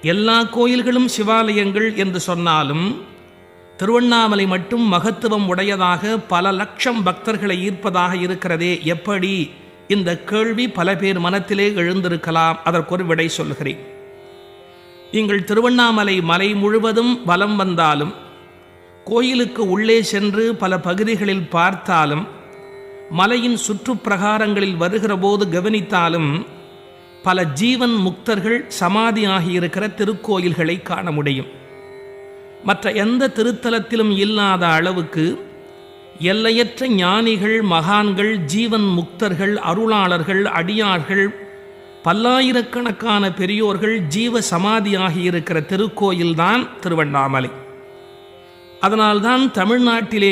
எல்லா கோயில்களும் சிவாலயங்கள் என்று சொன்னாலும் திருவண்ணாமலை மட்டும் மகத்துவம் உடையதாக பல லட்சம் பக்தர்களை ஈர்ப்பதாக இருக்கிறதே எப்படி? இந்த கேள்வி பல பேர் மனத்திலே எழுந்திருக்கலாம். அதற்கொரு விடை சொல்கிறேன். நீங்கள் திருவண்ணாமலை மலை முழுவதும் வலம் வந்தாலும், கோயிலுக்கு உள்ளே சென்று பல பகுதிகளில் பார்த்தாலும், மலையின் சுற்றுப்பிரகாரங்களில் வருகிற போது கவனித்தாலும் பல ஜீவன் முக்தர்கள் சமாதியாகியிருக்கிற திருக்கோயில்களை காண முடியும். மற்ற எந்த திருத்தலத்திலும் இல்லாத அளவுக்கு எல்லையற்ற ஞானிகள், மகான்கள், ஜீவன் முக்தர்கள், அருளாளர்கள், அடியார்கள், பல்லாயிரக்கணக்கான பெரியோர்கள் ஜீவ சமாதியாகியிருக்கிற திருக்கோயில்தான் திருவண்ணாமலை. அதனால்தான் தமிழ்நாட்டிலே